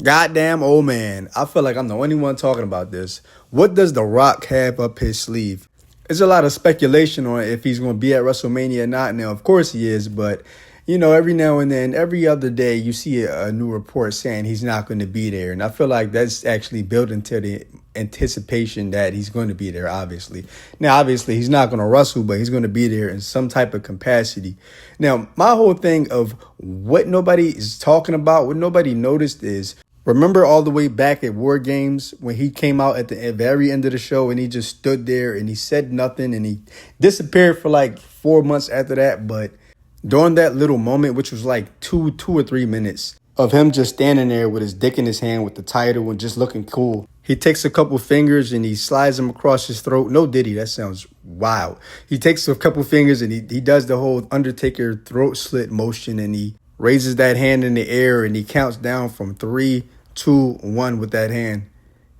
Goddamn old man. I feel like I'm the only one talking about this. What does The Rock have up his sleeve? There's a lot of speculation on if he's going to be at WrestleMania or not. Now, of course he is, but every now and then, every other day, you see a new report saying he's not going to be there. And I feel like that's actually built into the anticipation that he's going to be there, obviously. Now, obviously, he's not going to wrestle, but he's going to be there in some type of capacity. Now, my whole thing of what nobody is talking about, what nobody noticed is, remember all the way back at War Games when he came out at the very end of the show and he just stood there and he said nothing and he disappeared for like 4 months after that. But during that little moment, which was like two or 3 minutes of him just standing there with his dick in his hand with the title and just looking cool, he takes a couple fingers and he slides them across his throat. No Diddy, that sounds wild. He takes a couple fingers and he does the whole Undertaker throat slit motion and he raises that hand in the air and he counts down from 3, 2, 1 with that hand.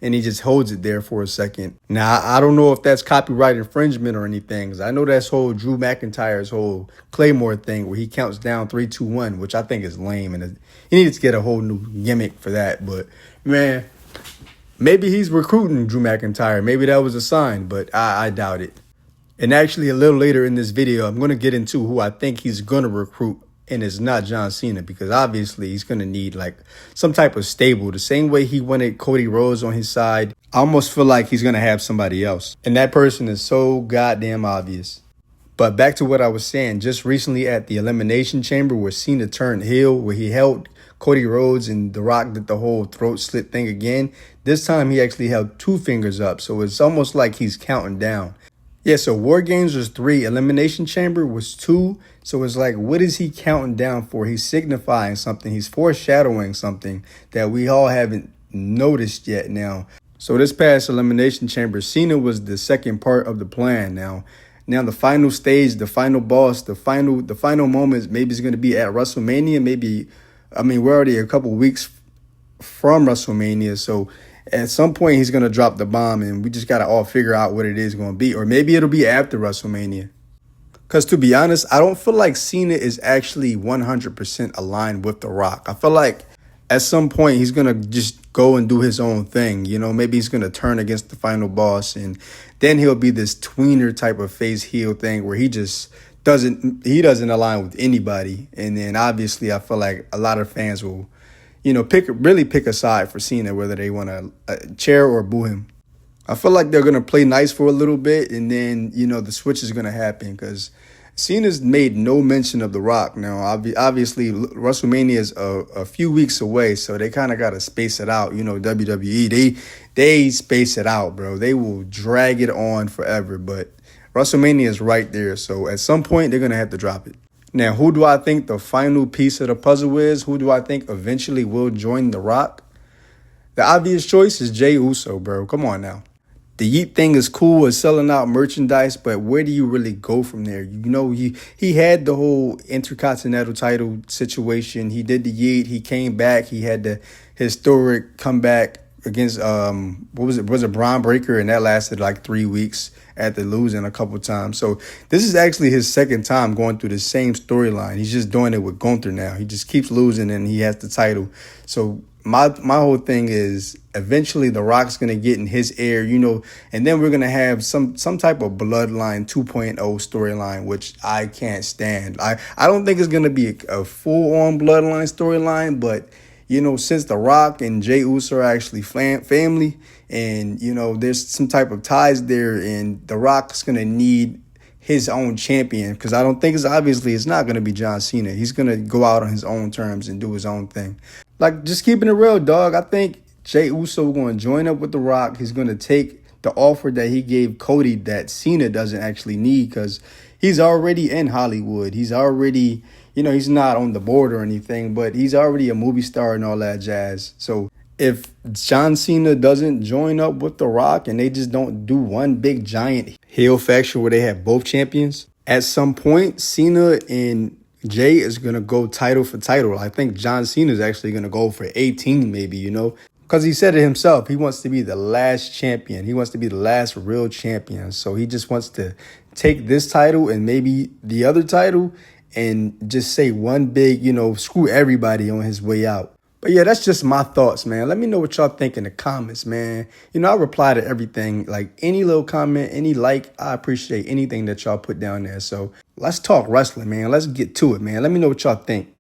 And he just holds it there for a second. Now, I don't know if that's copyright infringement or anything. 'Cause I know that's whole Drew McIntyre's whole Claymore thing where he counts down 3, 2, 1, which I think is lame. And he needs to get a whole new gimmick for that. But, man, maybe he's recruiting Drew McIntyre. Maybe that was a sign, but I doubt it. And actually, a little later in this video, I'm going to get into who I think he's going to recruit. And it's not John Cena because obviously he's going to need like some type of stable. The same way he wanted Cody Rhodes on his side, I almost feel like he's going to have somebody else. And that person is so goddamn obvious. But back to what I was saying, just recently at the Elimination Chamber where Cena turned heel, where he held Cody Rhodes and The Rock did the whole throat slit thing again. This time he actually held 2 fingers up. So it's almost like he's counting down. Yeah, so War Games was 3, Elimination Chamber was 2. So it's like, what is he counting down for? He's signifying something. He's foreshadowing something that we all haven't noticed yet now. So this past Elimination Chamber, Cena was the second part of the plan. Now the final stage, the final boss, the final moments, maybe it's going to be at WrestleMania. We're already a couple weeks from WrestleMania. So at some point, he's going to drop the bomb and we just got to all figure out what it is going to be. Or maybe it'll be after WrestleMania. Because to be honest, I don't feel like Cena is actually 100% aligned with The Rock. I feel like at some point, he's going to just go and do his own thing. Maybe he's going to turn against the final boss. And then he'll be this tweener type of face heel thing where he just doesn't align with anybody. And then obviously, I feel like a lot of fans will pick a side for Cena, whether they want to cheer or boo him. I feel like they're going to play nice for a little bit, and then, the switch is going to happen because Cena's made no mention of The Rock. Now, obviously, WrestleMania is a few weeks away, so they kind of got to space it out. WWE, they space it out, bro. They will drag it on forever, but WrestleMania is right there, so at some point, they're going to have to drop it. Now, who do I think the final piece of the puzzle is? Who do I think eventually will join The Rock? The obvious choice is Jey Uso, bro. Come on now. The Yeet thing is cool, it's selling out merchandise, but where do you really go from there? He had the whole Intercontinental title situation. He did the Yeet. He came back. He had the historic comeback against, Was it Braun Breaker? And that lasted like 3 weeks after losing a couple times. So this is actually his second time going through the same storyline. He's just doing it with Gunther now. He just keeps losing and he has the title. So my whole thing is eventually The Rock's going to get in his ear, and then we're going to have some type of Bloodline 2.0 storyline, which I can't stand. I don't think it's going to be a full-on Bloodline storyline, but, since The Rock and Jey Uso are actually family and, there's some type of ties there and The Rock's going to need his own champion because I don't think it's not going to be John Cena. He's going to go out on his own terms and do his own thing. Like, just keeping it real, dog. I think Jey Uso going to join up with The Rock. He's going to take the offer that he gave Cody that Cena doesn't actually need because he's already in Hollywood. He's already, he's not on the board or anything, but he's already a movie star and all that jazz. So if John Cena doesn't join up with The Rock and they just don't do one big giant heel faction where they have both champions, at some point, Cena and Jey is going to go title for title. I think John Cena is actually going to go for 18 maybe, because he said it himself. He wants to be the last champion. He wants to be the last real champion. So he just wants to take this title and maybe the other title and just say one big, screw everybody on his way out. But yeah, that's just my thoughts, man. Let me know what y'all think in the comments, man. I reply to everything. Like any little comment, any like, I appreciate anything that y'all put down there. So let's talk wrestling, man. Let's get to it, man. Let me know what y'all think.